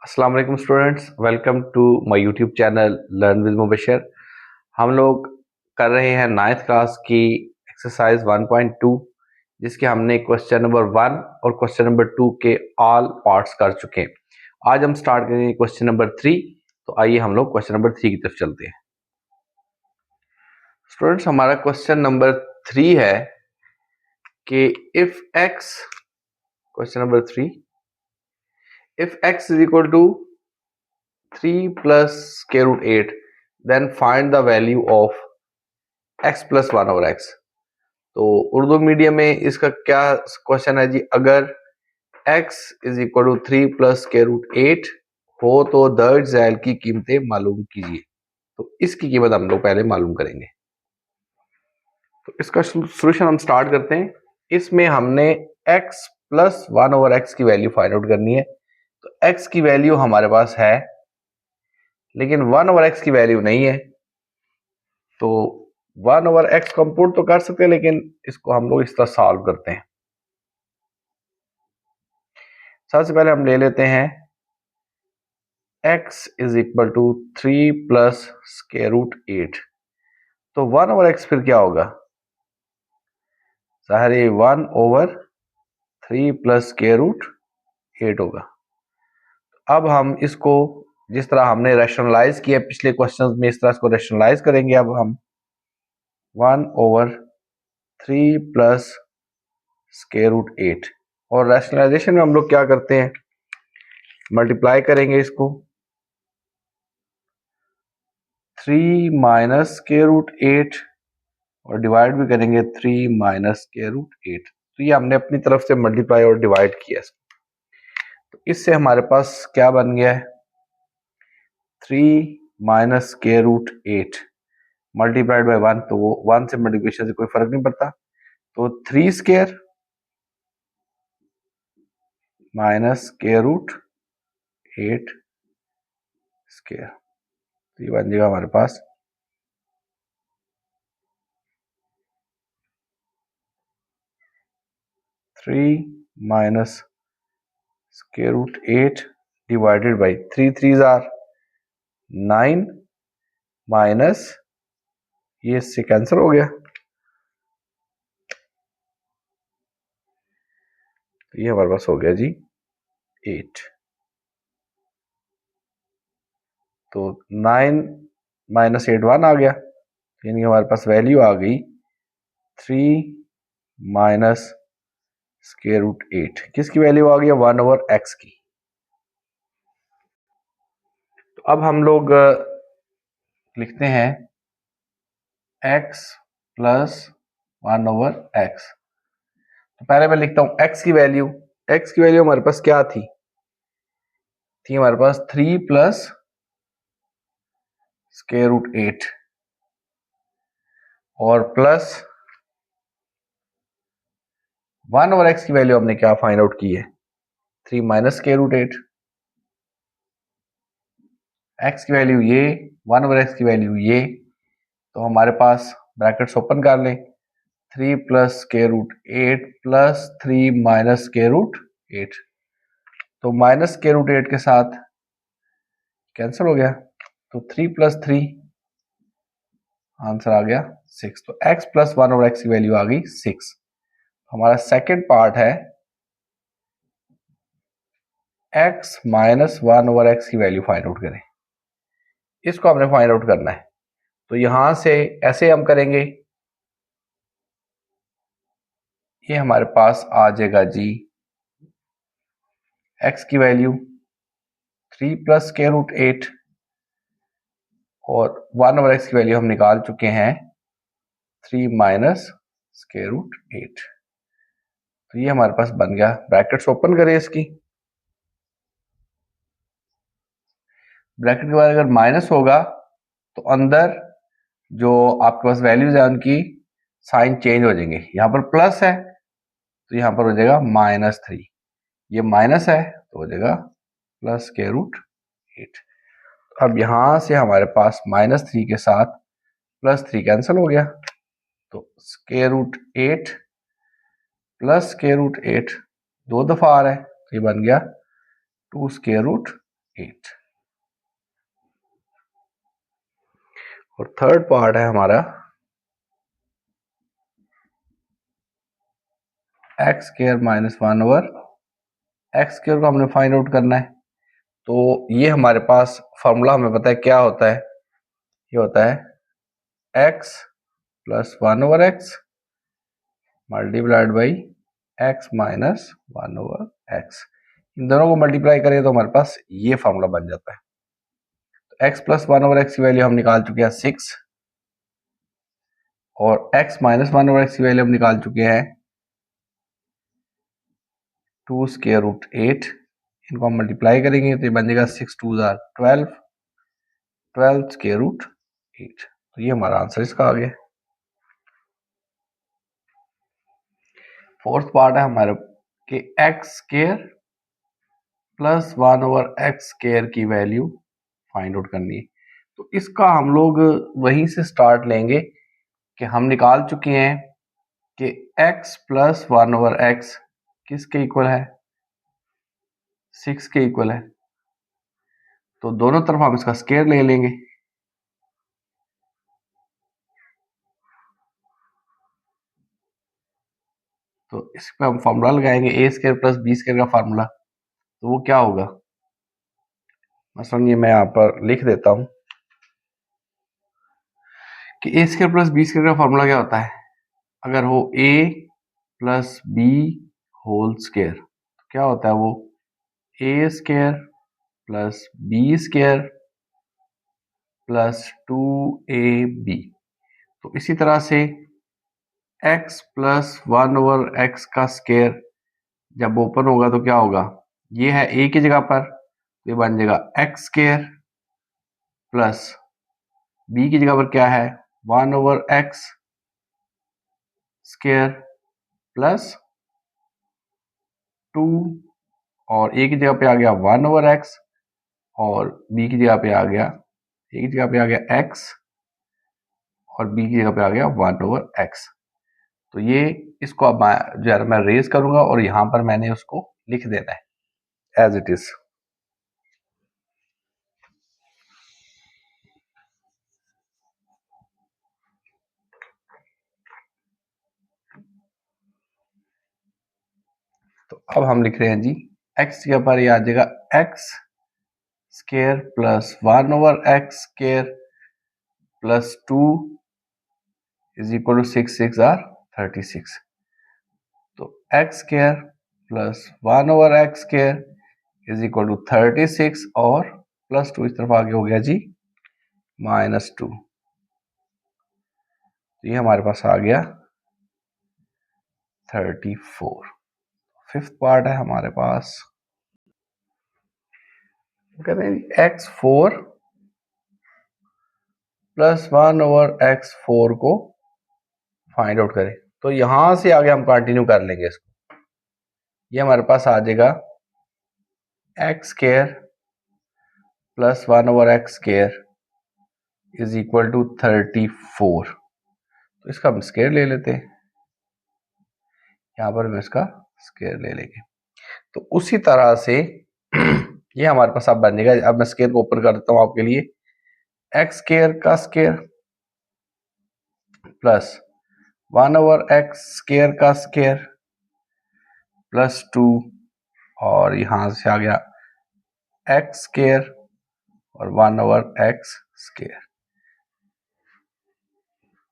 अस्सलाम वालेकुम students, welcome to my YouTube channel learn with Mubashar. हम लोग कर रहे हैं 9th क्लास की एक्सरसाइज 1.2, जिसके हमने क्वेश्चन नंबर 1 और क्वेश्चन नंबर 2 के ऑल पार्ट्स कर चुके हैं। आज हम स्टार्ट करेंगे क्वेश्चन नंबर 3। तो आइए हम लोग क्वेश्चन नंबर 3 की तरफ चलते हैं। स्टूडेंट्स, हमारा क्वेश्चन नंबर 3 है कि if x, question number 3, if x is equal to 3 plus square root 8, then find the value of x plus 1 over x। तो उर्दू मीडियम में इसका क्या क्वेश्चन है जी, अगर x is equal to 3 plus square root 8 हो तो दर्ज झैल की कीमतें मालूम कीजिए। तो इसकी कीमत हम लोग पहले मालूम करेंगे। तो इसका सोल्यूशन हम स्टार्ट करते हैं। इसमें हमने x प्लस 1 ओवर एक्स की वैल्यू फाइंड आउट करनी है। तो x की वैल्यू हमारे पास है, लेकिन 1 ओवर एक्स की वैल्यू नहीं है। तो 1 ओवर एक्स को हम पुट तो कर सकते हैं, लेकिन इसको हम लोग इस तरह सॉल्व करते हैं। सबसे पहले हम ले लेते हैं x is equal to 3 plus square root 8। तो 1 ओवर एक्स फिर क्या होगा, सारे 1 ओवर 3 प्लस स्क्वायर रूट 8 होगा। अब हम इसको जिस तरह हमने रैशनलाइज किया पिछले क्वेश्चंस में, इस तरह इसको रैशनलाइज करेंगे। अब हम 1 ओवर 3 प्लस स्क्वायर रूट 8, और रैशनलाइजेशन में हम लोग क्या करते हैं, मल्टीप्लाई करेंगे इसको 3 माइनस स्क्वायर रूट 8 और डिवाइड भी करेंगे 3 माइनस स्क्वायर रूट 8। तो ये हमने अपनी तरफ से मल्टीप्लाई और डिवाइड किया। तो इससे हमारे पास क्या बन गया है, 3 minus square root 8 multiplied by 1। तो वो 1 से मल्टीप्लिकेशन से कोई फर्क नहीं पड़ता। तो 3 square minus square root 8 square, तो ये बन जाएगा हमारे पास 3 minus square root 8 divided by 3 3s are 9 minus, ये इससे कैंसिल हो गया। तो ये हमारे पास हो गया जी 8। तो 9 माइनस 8 1 आ गया, यानी हमारे पास वैल्यू आ गई 3 माइनस स्क्वायर रूट 8। किसकी वैल्यू आ गई, 1 ओवर एक्स की। तो अब हम लोग लिखते हैं x प्लस 1 ओवर एक्स। तो पहले मैं लिखता हूं x की वैल्यू। x की वैल्यू हमारे पास क्या थी हमारे पास 3 प्लस स्क्वायर रूट 8 और प्लस 1 ओवर एक्स की वैल्यू हमने क्या फाइंड आउट की है, 3 माइनस स्क्वायर रूट 8। एक्स की वैल्यू ये, 1 ओवर एक्स की वैल्यू ये। तो हमारे पास ब्रैकेट्स ओपन कर लें, 3 plus square root 8 plus 3 minus square root 8। तो माइनस स्क्वायर रूट 8 के साथ कैंसिल हो गया। तो 3 प्लस 3, आंसर आ गया 6। तो x प्लस 1 ओवर एक्स की वैल्यू आ गई 6। हमारा सेकेंड पार्ट है x माइनस 1 ओवर एक्स की वैल्यू फाइंड आउट करें। इसको हमने फाइंड आउट करना है। तो यहां से ऐसे हम करेंगे, ये हमारे पास आ जाएगा जी x की वैल्यू 3 प्लस स्क्वायर रूट 8 और 1 ओवर एक्स की वैल्यू हम निकाल चुके हैं 3 माइनस स्क्वायर रूट 8। तो ये हमारे पास बन गया। ब्रैकेट्स ओपन करें इसकी, ब्रैकेट के बाद अगर माइनस होगा तो अंदर जो आपके पास वैल्यूज है उनकी साइन चेंज हो जाएंगे। यहां पर प्लस है तो यहां पर हो जाएगा -3, ये माइनस है तो हो जाएगा प्लस स्क्वायर रूट 8। अब यहां से हमारे पास -3 के साथ +3 कैंसिल हो गया। तो square root 8 plus square root 8 दो दफा आ रहा है, तो ये बन गया 2 स्क्वायर रूट 8। और थर्ड पार्ट है हमारा x square minus 1 over x square को हमने फाइंड आउट करना है। तो ये हमारे पास फॉर्मूला हमें पता है क्या होता है, ये होता है x plus 1 over x multiplied by x minus 1 over x. इन दोनों को मल्टीप्लाई करें तो हमारे पास ये फॉर्मूला बन जाता है। तो एक्स प्लस 1 ओवर एक्स की वैल्यू हम निकाल चुके हैं 6 और एक्स माइनस 1 ओवर एक्स की वैल्यू हम निकाल चुके हैं 2 स्क्वायर रूट 8। इनको हम मल्टीप्लाई करेंगे तो ये बन जाएगा 6 2 12 12 स्क्वायर रूट 8। तो ये हमारा आंसर इसका आ गया। फोर्थ पार्ट है हमारे कि x square plus 1 over x square की वैल्यू फाइंड आउट करनी है। तो इसका हम लोग वहीं से स्टार्ट लेंगे कि हम निकाल चुके हैं कि x प्लस 1 ओवर एक्स किसके इक्वल है, 6 के इक्वल है। तो दोनों तरफ हम इसका स्क्वायर ले लेंगे। तो इस पे हम फॉर्मूला लगाएंगे ए स्क्वायर प्लस बी स्क्वायर का फार्मूला। तो वो क्या होगा, मसलन ये मैं यहाँ पर लिख देता हूं कि a square plus b square का फार्मूला क्या होता है, अगर हो a plus b whole square तो क्या होता है वो a square plus b square plus 2ab। तो इसी तरह से x प्लस 1 ओवर एक्स का स्क्वायर जब ओपन होगा तो क्या होगा, ये है a की जगह पर, ये बन जाएगा एक्स स्क्वायर प्लस b की जगह पर क्या है 1 ओवर एक्स स्क्वायर प्लस 2 और a की जगह पे आ गया 1 ओवर एक्स और b की जगह पे आ गया, a की जगह पे आ गया x और b की जगह पे आ गया 1 ओवर एक्स। तो ये इसको अब जो है मैं रेज करूंगा और यहां पर मैंने उसको लिख देना है एज इट इज। तो अब हम लिख रहे हैं जी x के ऊपर ये आ जाएगा x square plus 1 over x square plus 2 is equal to 6 6 are 36। तो x square plus 1 over x square is equal to 36 और प्लस 2 इस तरफ आगे हो गया जी -2। तो ये हमारे पास आ गया 34। फिफ्थ पार्ट है हमारे पास, कहते हैं x4 प्लस 1 ओवर x4 को फाइंड आउट करें। तो यहां से आगे हम कंटिन्यू कर लेंगे इसको। ये हमारे पास आ जाएगा x square plus 1 over x square is equal to 34। तो इसका हम स्क्वायर ले लेते हैं, यहां पर हम इसका स्क्वायर ले लेंगे। तो उसी तरह से ये हमारे पास अब बन जाएगा। अब मैं स्क्वायर को ओपन कर देता हूं आपके लिए, एक्स स्क्वायर का square plus 1 over x square का स्क्वायर प्लस 2 और यहां से आ गया एक्स स्क्वायर और 1 ओवर एक्स स्क्वायर।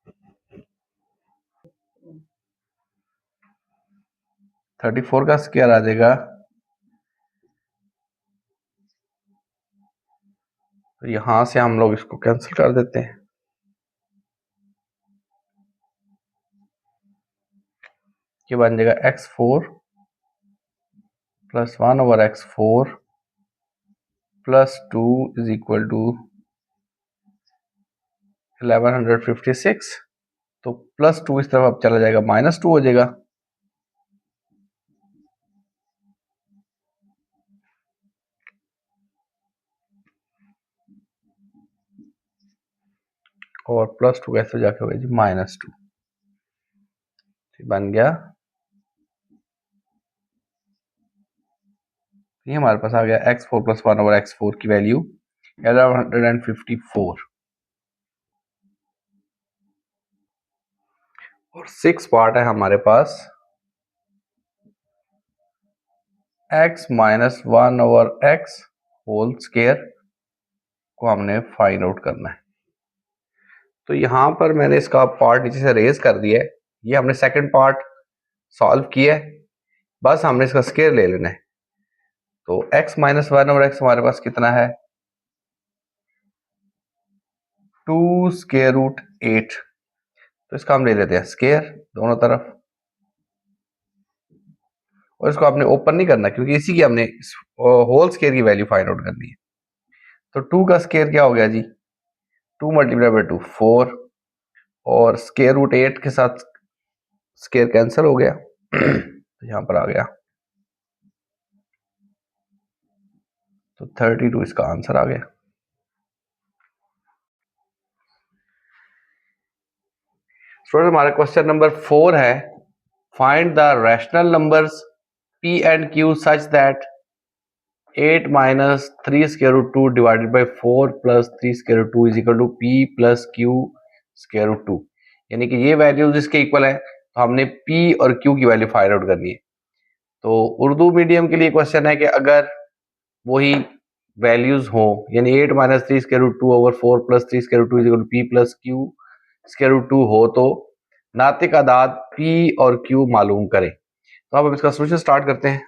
तो 34 का स्क्वायर आ जाएगा, तो यहां से हम लोग इसको कैंसिल कर देते हैं। ये बन जाएगा x4 plus 1 over x4 plus 2 is equal to 1156। तो प्लस 2 इस तरफ अब चला जाएगा, -2 हो जाएगा। और प्लस 2 कैसे जाके होगा जी -2। बन गया, ये हमारे पास आ गया x4 + 1 ओवर x4 की वैल्यू 1154 और 6 पार्ट है हमारे पास x - 1 over x whole square को हमने फाइंड आउट करना है। तो यहां पर मैंने इसका पार्ट नीचे से रेज कर दिया है। ये हमने सेकंड पार्ट सॉल्व किया है, बस हमने इसका स्क्वायर ले लेना है। तो x - 1 ओवर x हमारे पास कितना है 2 स्क्वायर रूट 8। तो इसका हम ले लेते हैं स्क्वायर दोनों तरफ और इसको आपने ओपन नहीं करना क्योंकि इसी की हमने होल स्क्वायर की वैल्यू फाइंड आउट करनी है। तो 2 का स्क्वायर क्या हो गया जी 2 × 2 4 और स्क्वायर रूट 8 के साथ स्क्वायर कैंसिल हो गया तो यहां पर आ गया। तो 32 इसका आंसर आ गया। स्टूडेंट हमारा क्वेश्चन नंबर 4 है find the rational numbers p and q such that 8 - 3 square root 2 divided by 4 plus 3 square root 2 is equal to p plus q square root 2। यानी कि ये वैल्यूज इसके इक्वल है तो हमने p और q की वैल्यू फाइंड आउट करनी है। तो उर्दू मीडियम के लिए क्वेश्चन है कि अगर वही वैल्यूज हो यानी 8 - 3 square root 2 over 4 plus 3 square root 2 is equal to p plus q square root 2 हो तो नातिक आदाद p और q मालूम करें। तो अब हम इसका सोल्यूशन स्टार्ट करते हैं।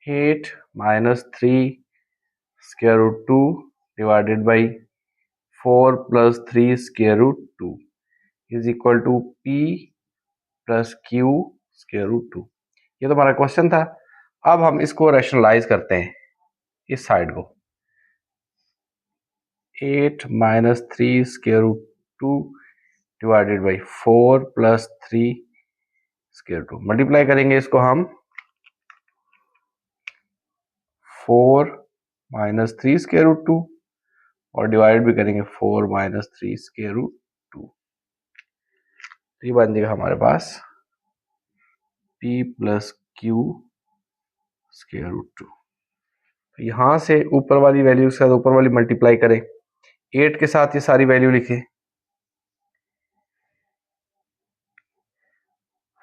Eight - 3 square root 2 divided by 4 plus 3 square root 2 is equal to p plus q square root 2। ये तो हमारा क्वेश्चन था। अब हम इसको रैशनलाइज करते हैं इस साइड को 8 - 3 square root 2 divided by 4 plus 3 square root 2 multiply करेंगे इसको हम 4 - 3 square root 2 और डिवाइड भी करेंगे 4 - 3 square root 2। ये बन जाएगा हमारे पास p plus q square root 2। यहां से ऊपर वाली वैल्यू के साथ ऊपर वाली मल्टीप्लाई करें 8 के साथ ये सारी वैल्यू लिखे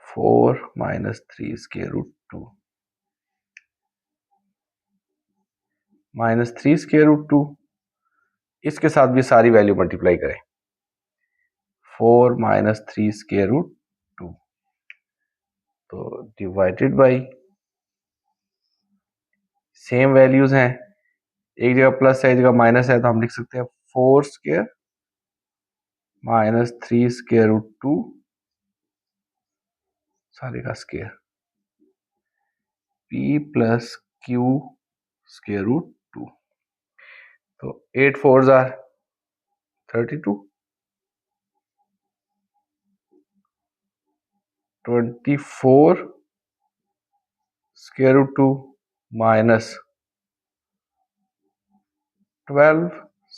4 - 3 square root 2 - 3 square root 2 इसके साथ भी सारी वैल्यू मल्टीप्लाई करें 4 - 3 square root 2 तो डिवाइडेड बाई सेम वैल्यूज हैं, एक जगह प्लस है एक जगह माइनस है तो हम लिख सकते हैं 4 स्क्वायर - 3 square root 2 सारे का square p plus q square root 2। तो 8 4s are 32 24 square root 2 minus 12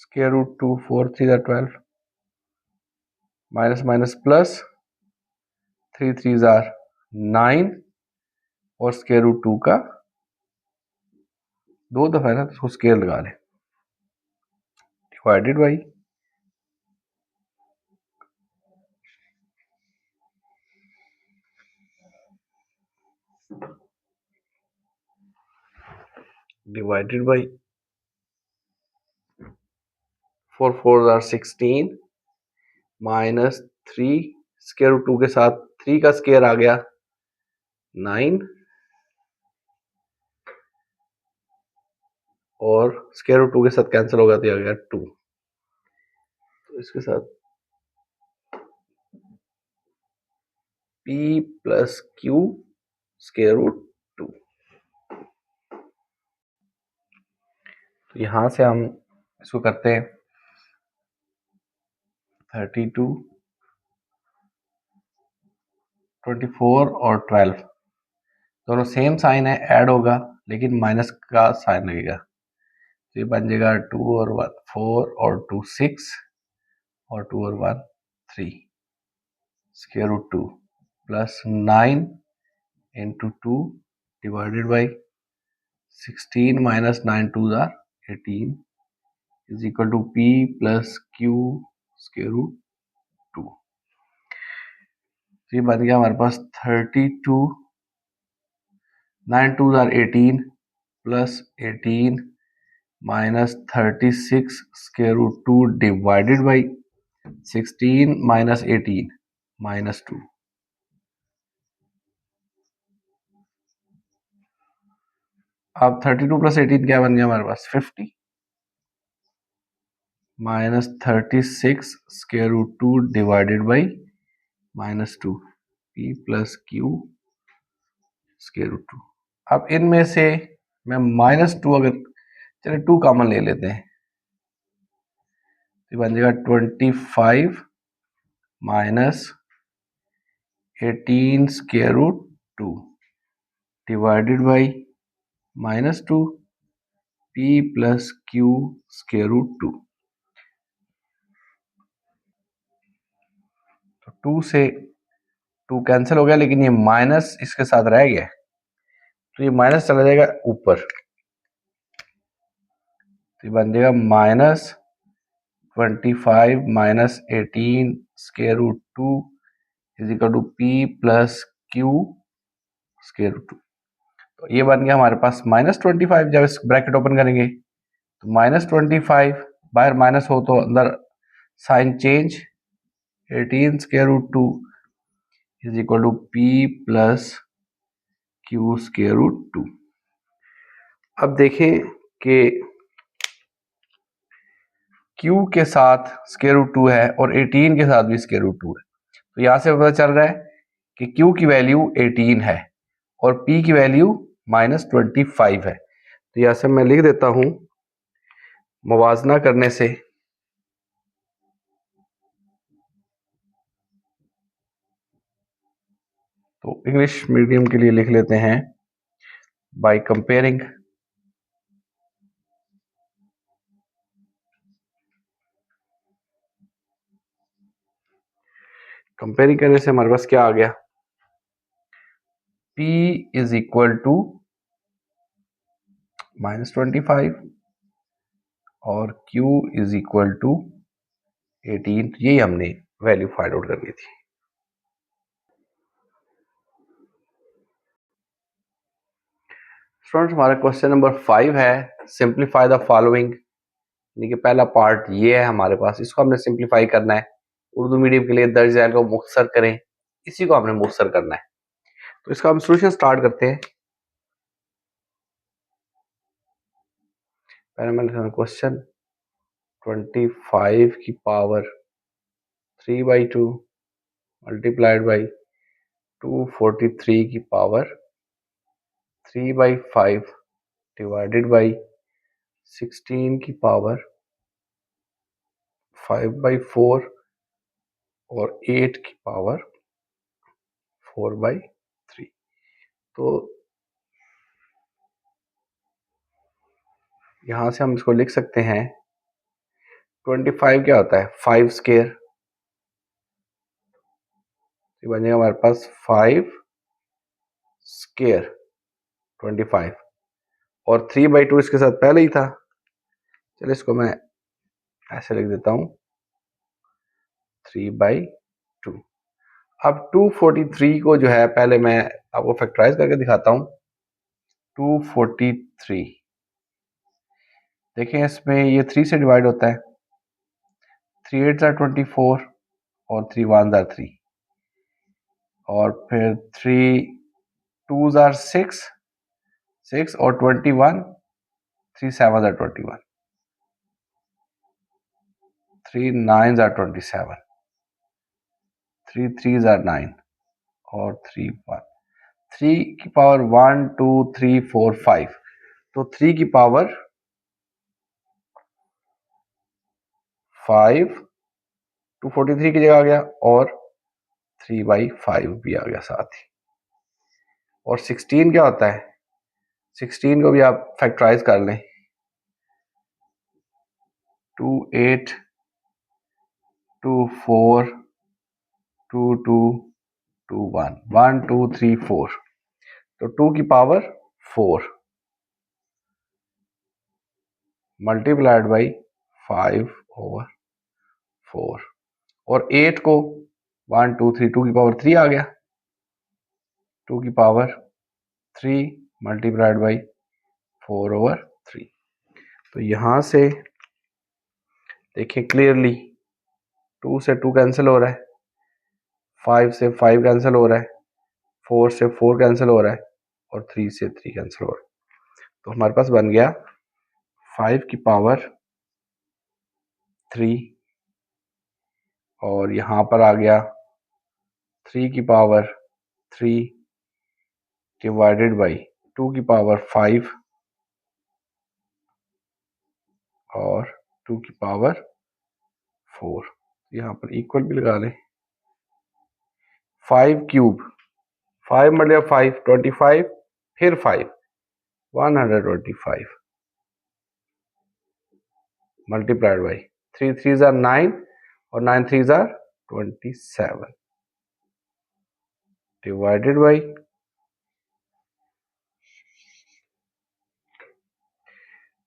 square root 2 4 3 are 12 minus minus plus 3 3s are 9 और स्क्वायर रूट 2 का 2 दफा है ना तो उसको स्क्वायर लगा लें divided by divided by 4 4s are 16 minus 3 square root 2 के साथ 3 का स्क्वायर आ गया 9 और स्क्वायर रूट 2 के साथ कैंसिल हो गया तो आ गया 2। तो इसके साथ p plus q square root 2। तो यहां से हम इसको करते हैं 32 24 और 12 दोनों सेम साइन है ऐड होगा लेकिन माइनस का साइन लगेगा तो ये बन जाएगा 2 और 1 4 और 2 6 और 2 और 1 3 square root 2 plus 9 into 2 divided by 16 minus 9 2 are 18 is equal to p plus q square root 2। ये बन गया हमारे पास 32 9 2 are 18 plus 18 minus 36 square root 2 divided by 16 minus 18 minus 2। अब 32 प्लस 18 क्या बन गया हमारे पास 50 minus 36 square root 2 divided by minus 2 p plus q square root 2। अब इनमें से मैं माइनस 2 अगर चलिए 2 कॉमन ले लेते हैं तो बन जाएगा 25 minus 18 square root 2 divided by minus 2 p plus q square root 2। तो 2 से 2 कैंसिल हो गया, लेकिन ये माइनस इसके साथ रह गया, तो ये माइनस चला जाएगा ऊपर, तो ये बन जाएगा minus 25 minus 18 square root 2 is equal to p plus q square root 2। तो ये बन गया हमारे पास माइनस 25। जब इस ब्रैकेट ओपन करेंगे तो माइनस 25, बाहर माइनस हो तो अंदर sign change, 18 square root 2 is equal to p plus q square root 2। अब देखें कि q के साथ स्क्वायर रूट 2 है और 18 के साथ भी स्क्वायर रूट 2 है, तो यहां से पता चल रहा है कि q की वैल्यू 18 है और p की वैल्यू माइनस 25 है। तो यहां से मैं लिख देता हूं मुवाजना करने से तो इंग्लिश मीडियम के लिए लिख लेते हैं बाय कंपेयरिंग करने से हमारे पास क्या आ गया, p is equal to minus 25 और q इज इक्वल टू 18। यही हमने वैल्यू फाइंड आउट करनी थी। स्टूडेंट्स हमारा क्वेश्चन नंबर 5 है सिंप्लीफाई द फॉलोइंग, यानी कि पहला पार्ट ये है हमारे पास, इसको हमने सिंप्लीफाई करना है। उर्दू मीडियम के लिए दर्ज झैल को मुख्तसर करें, इसी को हमने मुख्तसर करना है। तो इसका हम सोल्यूशन स्टार्ट करते हैं। पहले मैं लिखता हूं क्वेश्चन 25 की पावर 3/2 मल्टीप्लाइड बाई 243 की पावर 3/5 डिवाइडेड बाई 16 की पावर 5/4 और 8 की पावर 4/3। तो यहां से हम इसको लिख सकते हैं 25 क्या होता है 5 स्क्वायर, तो बन जाएगा हमारे पास 5 स्क्वायर 25 और 3/2 इसके साथ पहले ही था, चलिए इसको मैं ऐसे लिख देता हूं 3/2। अब 243 को जो है पहले मैं आपको फैक्टराइज करके दिखाता हूं। 243 देखें इसमें ये 3 से डिवाइड होता है, 3 8 आर 24 और 3 1 आर 3 और फिर 3 2 आर 6 और 21, 3 7 आर 21, 3 9 आर 27, 3 3 आर 9 और 3 1, 3 की पावर 1 2 3 4 5, तो 3 की पावर 5 243 की जगह आ गया और 3/5 भी आ गया साथ ही। और 16 क्या होता है, 16 को भी आप फैक्टराइज कर लें 2 8 2 4 2 2 2 1 1 2 3 4, तो 2 की पावर 4 मल्टीप्लाइड बाई 5/4, और 8 को 1 2 3 2 की पावर 3 आ गया, 2 की पावर 3 मल्टीप्लाइड बाई 4/3। तो यहां से देखिए क्लियरली 2 से 2 कैंसिल हो रहा है, 5 से 5 कैंसिल हो रहा है, 4 से 4 कैंसिल हो रहा है, और 3 से 3 कैंसिल हो रहा है। तो हमारे पास बन गया 5 की पावर 3, और यहाँ पर आ गया 3 की पावर 3 डिवाइडेड बाई 2 की पावर 5 और 2 की पावर 4। यहाँ पर इक्वल भी लगा लें। 5 क्यूब, 5 मल्टीप्लाई 5 25, फिर 5 125 मल्टीप्लाइड बाई 3 3 जार 9 और 9 3 जार 27 डिवाइडेड बाई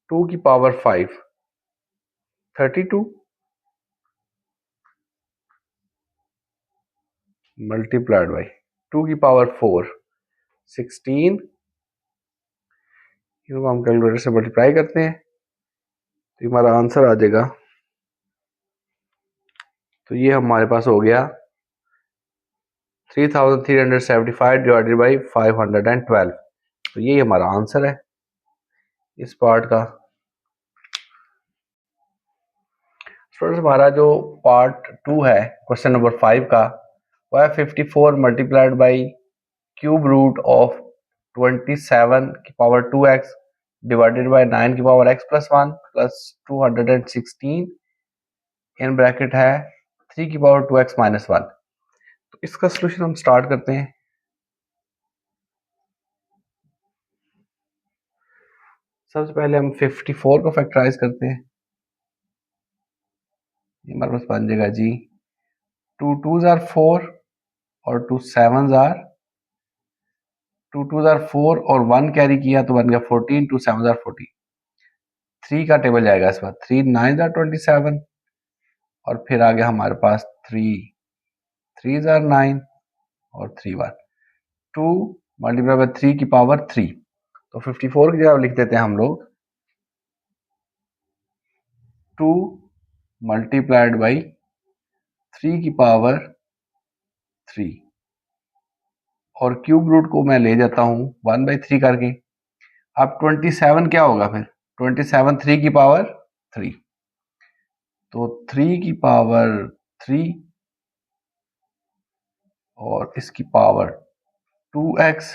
2 की पावर 5 32 मल्टीप्लाइड बाई 2 की पावर 4 16, इनको हम कैलकुलेटर से मल्टीप्लाई करते हैं तो हमारा आंसर आ जाएगा। तो ये हमारे पास हो गया 3375 डिवाइडेड बाई 512। तो यही हमारा आंसर है इस पार्ट का। स्टूडेंट्स हमारा जो पार्ट 2 है क्वेश्चन नंबर 5 का, वह है 54 multiplied by cube root of 27 की पावर 2x डिवाइडेड बाई 9 की power x plus 1 plus 216 in bracket है 3 की पावर 2x माइनस 1। तो इसका सोल्यूशन हम स्टार्ट करते हैं। सबसे पहले हम 54 को फैक्टराइज करते हैं। ये हमारे पास बन जाएगा जी 2 2s आर 4 और 2 7s आर 2 2s आर 4 और 1 कैरी किया तो बन गया 14, 2 7s आर 14। 3 का टेबल जाएगा इस बार, 3 9s आर 27 और फिर आ गया हमारे पास 3 3s आर 9 और 3 1, 2 मल्टीप्लाई बाय 3 की पावर 3। तो 54 की जगह लिख देते हैं हम लोग 2 मल्टीप्लाइड बाई 3 की पावर 3, और क्यूब रूट को मैं ले जाता हूं 1/3 करके। अब 27 क्या होगा फिर, 27 3 की पावर 3, तो 3 की पावर 3 और इसकी पावर 2x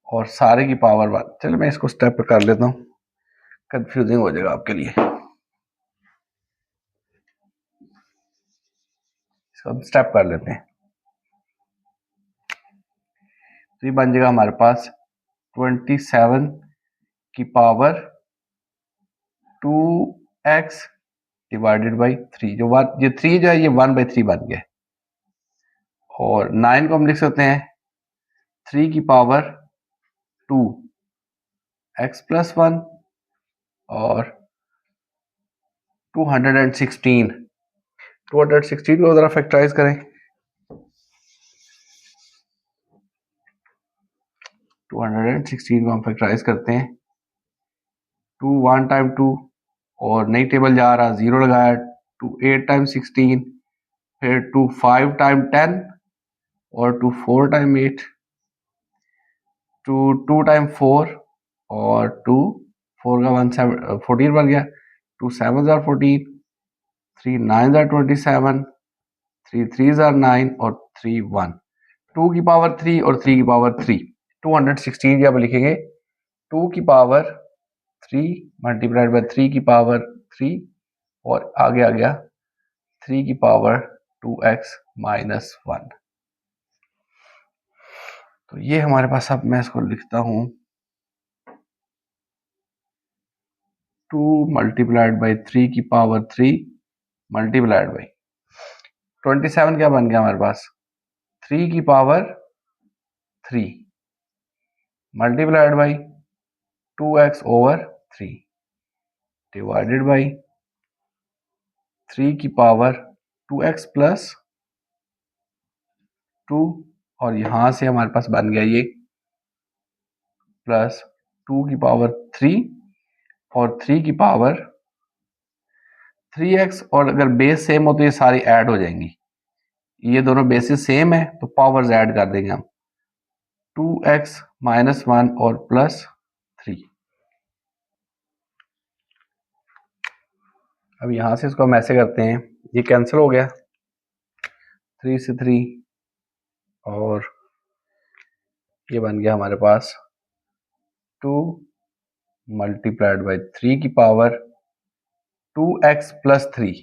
और सारे की पावर 1। चलो मैं इसको स्टेप पे कर लेता हूँ, कंफ्यूजिंग हो जाएगा आपके लिए। इसको हम स्टेप कर लेते हैं। तो ये बन जाएगा हमारे पास 27 की पावर 2x डिवाइडेड बाई 3, जो 1 ये 3 जो है ये 1/3 बन गया, और 9 को हम लिख सकते हैं 3 की पावर 2 x प्लस 1 और 216 को जरा फैक्टराइज करें। 216 को हम फैक्टराइज करते हैं, 2 1 टाइम 2 और नई टेबल जा रहा 0 लगाया, 2 8 टाइम 16, फिर 2 5 टाइम 10 और 2 4 टाइम 8, 2 2 टाइम 4 और 2 4 का 1 7 14 बन गया, 2 7s are 14, 3 9s are 27, 3 3s are 9 और 3 1, 2 की पावर 3 और 3 की पावर 3, 216 जब लिखेंगे 2 की पावर 3 मल्टीप्लाइड बाय 3 की पावर 3 और आगे आ गया 3 की पावर 2x माइनस 1। तो ये हमारे पास, अब मैं इसको लिखता हूं 2 मल्टीप्लाइड बाई 3 की पावर 3 मल्टीप्लाइड बाई 27 क्या बन गया हमारे पास 3 की power 3 multiplied by 2x over 3 divided by 3 की पावर 2x प्लस 2 और यहां से हमारे पास बन गया ये प्लस 2 की पावर 3 और 3 की पावर 3x, और अगर बेस सेम हो तो ये सारी ऐड हो जाएंगी। ये दोनों बेसिस सेम है तो पावर्स ऐड कर देंगे हम 2x माइनस 1 और प्लस 3। अब यहां से इसको हम ऐसे करते हैं, ये कैंसिल हो गया 3 से 3 और ये बन गया हमारे पास 2 मल्टीप्लाइड बाई 3 की पावर 2x प्लस 3।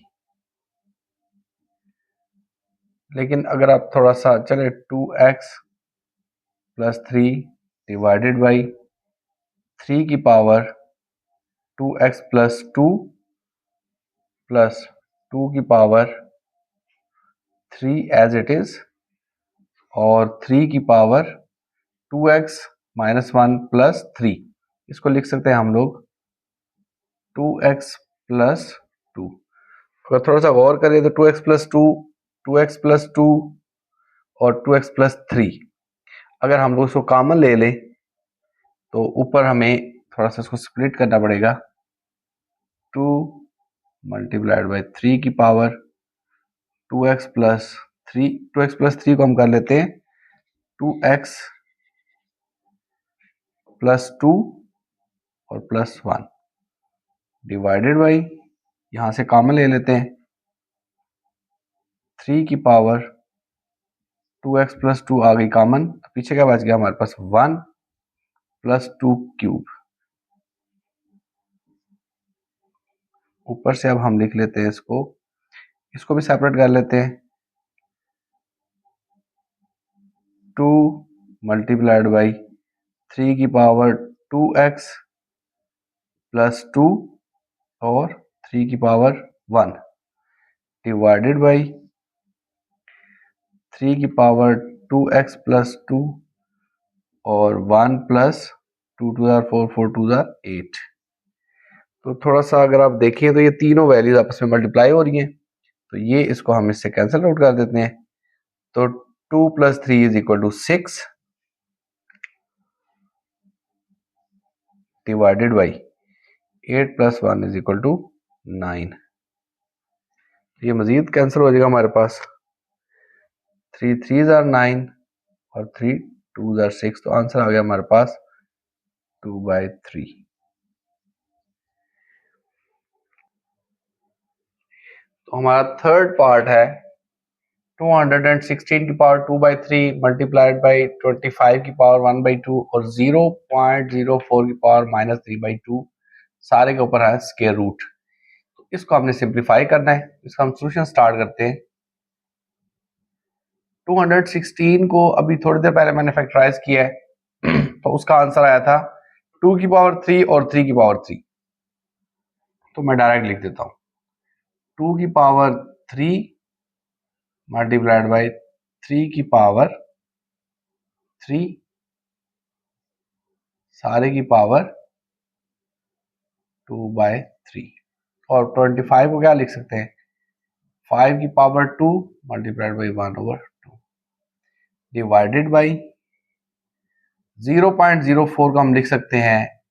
लेकिन अगर आप थोड़ा सा चले 2x प्लस 3 डिवाइडेड बाई 3 की पावर 2x प्लस 2 प्लस 2 की पावर 3 एज इट इज और 3 की पावर 2x माइनस 1 प्लस 3, इसको लिख सकते हैं हम लोग 2x प्लस 2। अगर थोड़ा सा गौर करें तो 2x प्लस 2, 2x प्लस 2 और 2x प्लस 3, अगर हम लोग इसको कॉमन ले लें तो ऊपर हमें थोड़ा सा इसको स्प्लिट करना पड़ेगा 2 मल्टीप्लाइड बाई 3 की power 2x plus 3, 2x plus 3 को हम कर लेते हैं 2x प्लस 2 और प्लस 1 डिवाइडेड बाई, यहां से कॉमन ले लेते हैं 3 की पावर 2x प्लस 2 आ गई कॉमन, तो पीछे क्या बच गया हमारे पास 1 प्लस 2 क्यूब। ऊपर से अब हम लिख लेते हैं इसको भी सेपरेट कर लेते हैं 2 मल्टीप्लाइड बाई 3 की पावर 2x प्लस 2 और 3 की पावर 1 डिवाइडेड बाई 3 की पावर 2x प्लस 2 और 1 plus 2 to the 4, 4 to the 8। तो थोड़ा सा अगर आप देखें तो ये तीनों वैल्यूज आपस में मल्टीप्लाई हो रही हैं, तो ये इसको हम इससे कैंसिल आउट कर देते हैं। तो 2 plus 3 is equal to 6 divided by 8 plus 1 is equal to 9। ये मजीद कैंसिल हो जाएगा हमारे पास 3 3 आर 9 और 3 2 आर 6, तो आंसर आ गया हमारे पास 2/3। तो हमारा थर्ड पार्ट है 216 की पावर 2/3 मल्टीप्लाइड बाई 25 की पावर 1/2 और 0.04 की पावर -3/2, सारे के ऊपर है स्क्वायर रूट। तो इसको हमने सिंप्लीफाई करना है, इसका हम सॉल्यूशन स्टार्ट करते हैं। 216 को अभी थोड़ी देर पहले मैंने फैक्टराइज किया है तो उसका आंसर आया था 2 की पावर 3 और 3 की पावर 3। तो मैं डायरेक्ट लिख देता हूं 2 की पावर 3 मल्टीप्लाइड बाई 3 की पावर 3 सारे की पावर 2/3 और 25 को क्या लिख सकते हैं 5 की power 2 multiplied by 1/2 divided by 0.04 को हम लिख सकते हैं,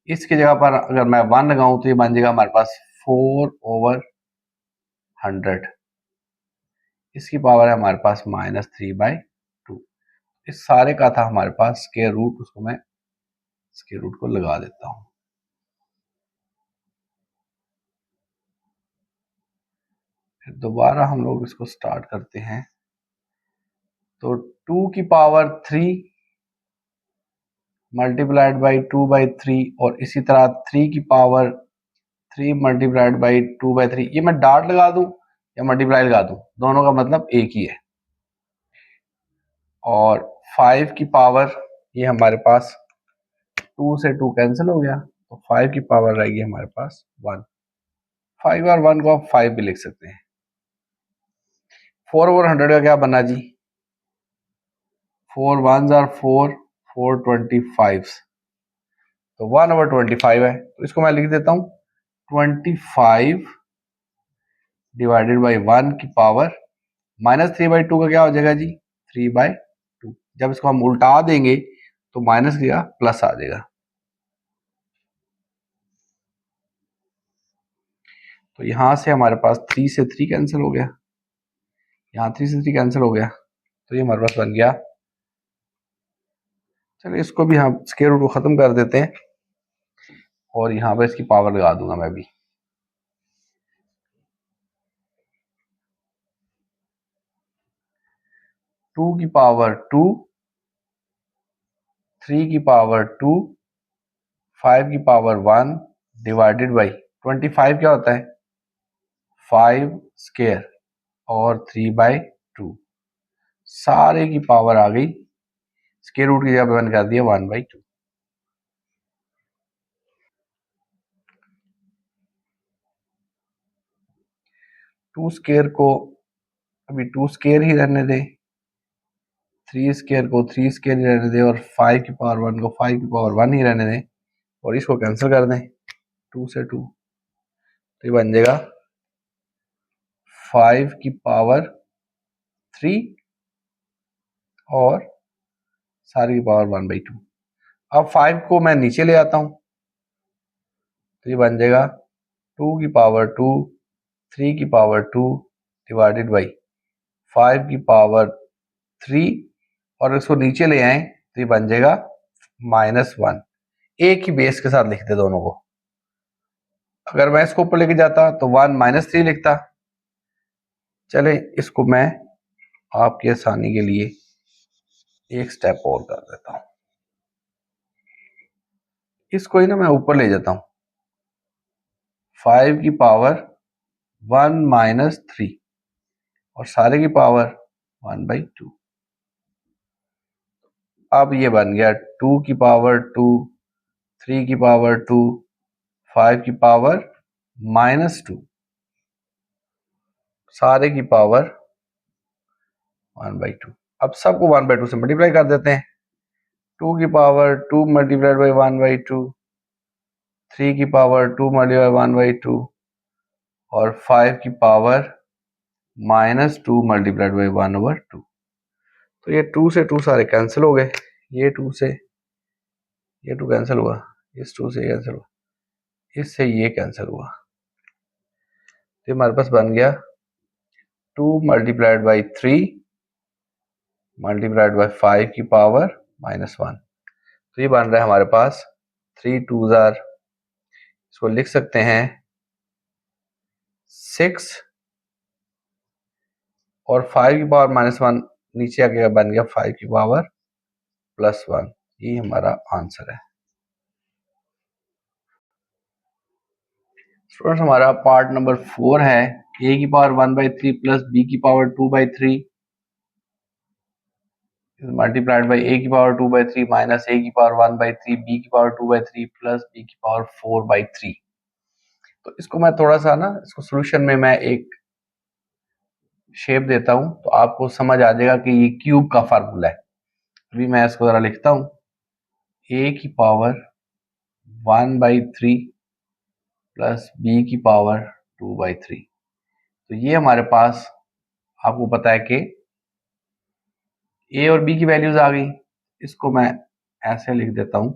इसकी जगह पर अगर मैं 1 लगाऊं तो ये बन जाएगा हमारे पास 4/100। इसकी पावर है हमारे पास -3/2। इस सारे का था हमारे पास स्क्वायर रूट, उसको मैं स्क्वायर रूट को लगा देता हूं। फिर दोबारा हम लोग इसको स्टार्ट करते हैं। तो 2 की पावर 3 मल्टीप्लाइड बाई 2/3 और इसी तरह 3 की पावर 3 मल्टीप्लाइड बाई 2/3, ये मैं डॉट लगा दूं या मल्टीप्लाई लगा दूं, दोनों का मतलब एक ही है। और 5 की पावर, ये हमारे पास 2 से 2 कैंसिल हो गया, तो 5 की पावर रहेगी हमारे पास 1। 5 और 1 को आप 5 भी लिख सकते हैं। 4/100 का क्या बना जी 4 1s आर 4, 4 25, तो 1/25 है, तो इसको मैं लिख देता हूँ 25 डिवाइडेड बाई 1 की पावर -3/2 का क्या हो जाएगा जी, 3/2। जब इसको हम उल्टा देंगे तो माइनस की जगह प्लस आ जाएगा। तो यहां से हमारे पास 3 से 3 कैंसिल हो गया, यहाँ 3 से 3 कैंसिल हो गया, तो ये हमारे पास बन गया। चलिए इसको भी हम स्क्वायर रूट को खत्म कर देते हैं और यहाँ पर इसकी पावर लगा दूंगा मैं भी। टू की पावर 2, 3 की पावर 2, 5 की पावर 1 डिवाइडेड बाई 25 क्या होता है 5 स्क्वायर और 3/2, सारे की पावर आ गई, स्क्वायर रूट की जगह पे मैंने कर दिया 1/2। टू स्क्वायर को अभी 2 स्क्वायर ही रहने दें, 3 स्क्वायर को 3 स्क्वायर ही रहने दें और 5 की पावर 1 को 5 की पावर 1 ही रहने दें और इसको कैंसिल कर दें 2 से 2, तो ये बन जाएगा 5 की पावर 3 और सारी की पावर 1/2। अब 5 को मैं नीचे ले आता हूं, तो ये बन जाएगा 2 की पावर 2, 3 की पावर 2 डिवाइडेड बाई 5 की पावर 3 और इसको नीचे ले आए तो ये बन जाएगा -1। एक ही बेस के साथ लिखते दोनों को, अगर मैं इसको ऊपर लेके जाता तो 1 -3 लिखता। चले इसको मैं आपकी आसानी के लिए एक स्टेप और कर देता हूं, इसको ही ना मैं ऊपर ले जाता हूं, 5 की पावर 1 -3 और सारे की पावर 1/2। अब ये बन गया 2 की पावर 2, 3 की पावर 2, 5 की पावर -2, सारे की पावर 1/2। अब सबको 1/2 से मल्टीप्लाई कर देते हैं, 2 की पावर 2 मल्टीप्लाइड बाई 1/2, 3 की पावर 2 मल्टीप्लाइड बाई 1/2 और 5 की पावर -2 मल्टीप्लाइड बाई 1/2। तो ये 2 से 2 सारे कैंसिल हो गए, ये 2 से ये 2 कैंसिल हुआ, इस 2 से कैंसिल हुआ, इससे ये कैंसिल हुआ, तो हमारे पास बन गया 2 मल्टीप्लाइड बाई 3 मल्टीप्लाइड बाई 5 की पावर -1। तो ये बन रहा है हमारे पास 3 2s आर, इसको लिख सकते हैं 6 और 5 की पावर -1 नीचे आके बन गया 5 की पावर +1। ये हमारा आंसर है। स्टूडेंट्स हमारा पार्ट नंबर 4 है, a की पावर 1/3 प्लस b की पावर 2/3 मल्टीप्लाइड बाई a की पावर 2/3 माइनस a की पावर 1/3 b की पावर 2/3 प्लस b की पावर 4/3। तो इसको मैं थोड़ा सा ना इसको सॉल्यूशन में मैं एक शेप देता हूं तो आपको समझ आ जाएगा कि ये क्यूब का फार्मूला है। अभी मैं इसको जरा लिखता हूं, a की पावर 1/3 प्लस b की पावर 2/3। तो ये हमारे पास आपको पता है कि a और b की वैल्यूज आ गई, इसको मैं ऐसे लिख देता हूं,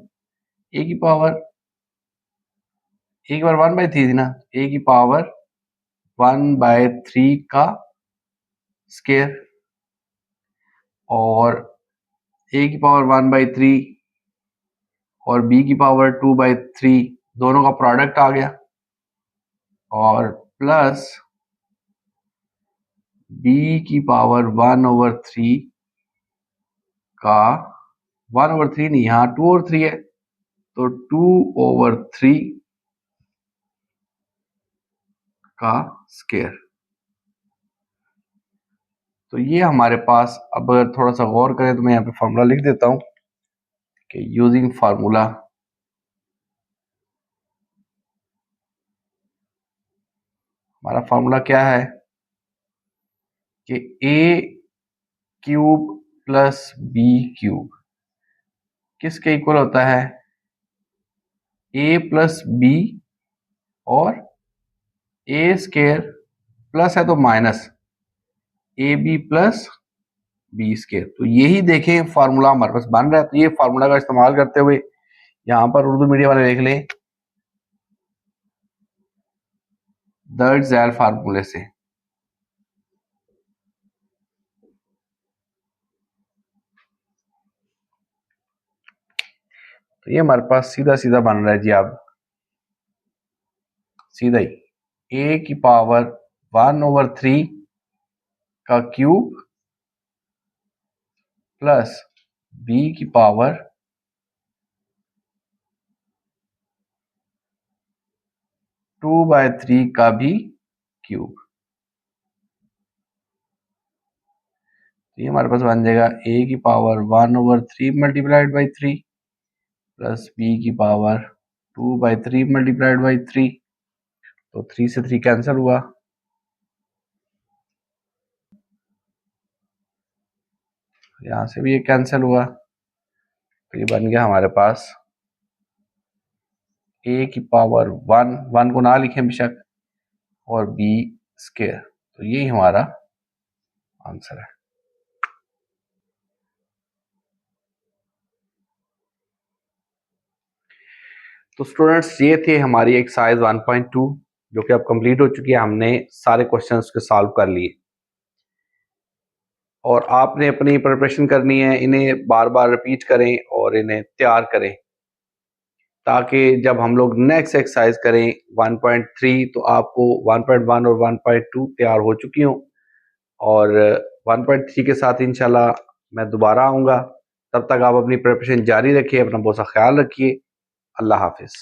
a की पावर 1/3 थी ना, a की पावर 1/3 का स्केयर और a की पावर 1/3 और b की पावर 2/3 दोनों का प्रोडक्ट आ गया और प्लस b की पावर 1/3 का 1/3 नहीं, यहाँ 2/3 है तो 2/3 का स्केयर। तो ये हमारे पास, अब अगर थोड़ा सा गौर करें तो मैं यहाँ पे फॉर्मूला लिख देता हूं कि यूजिंग फार्मूला हमारा फार्मूला क्या है कि a cube plus b cube किसके इक्वल होता है? ए प्लस बी और ए स्केयर प्लस है तो minus a b plus b square. तो यही देखें फार्मूला हमारे पास बन रहा है। तो ये फार्मूला का इस्तेमाल करते हुए यहाँ पर उर्दू मीडियम वाले देख लें दर्ज झैल फार्मूले से। तो ये हमारे पास सीधा सीधा बन रहा है जी। अब सीधा ही ए की पावर 1/3 का क्यूब प्लस बी की पावर 2/3 का भी क्यूब। तो ये हमारे पास बन जाएगा ए की power 1/3 multiplied by 3 plus b की पावर 2/3 मल्टीप्लाइड बाई 3। तो 3 से 3 कैंसिल हुआ, यहां से भी ये कैंसिल हुआ। तो ये बन गया हमारे पास ए की पावर 1 को ना लिखें बेशक और बी स्केयर। तो यही हमारा आंसर है। तो स्टूडेंट्स ये थे हमारी एक्सरसाइज 1.2 जो कि अब कंप्लीट हो चुकी है। हमने सारे क्वेश्चंस के सॉल्व कर लिए और आपने अपनी प्रिपरेशन करनी है। इन्हें बार बार रिपीट करें और इन्हें तैयार करें ताकि जब हम लोग नेक्स्ट एक्सरसाइज करें 1.3 तो आपको 1.1 और 1.2 तैयार हो चुकी हों और 1.3 के साथ इंशाल्लाह मैं दोबारा आऊँगा। तब तक आप अपनी प्रिपरेशन जारी रखिए, अपना बहुत सा ख्याल रखिए। अल्लाह हाफिज़।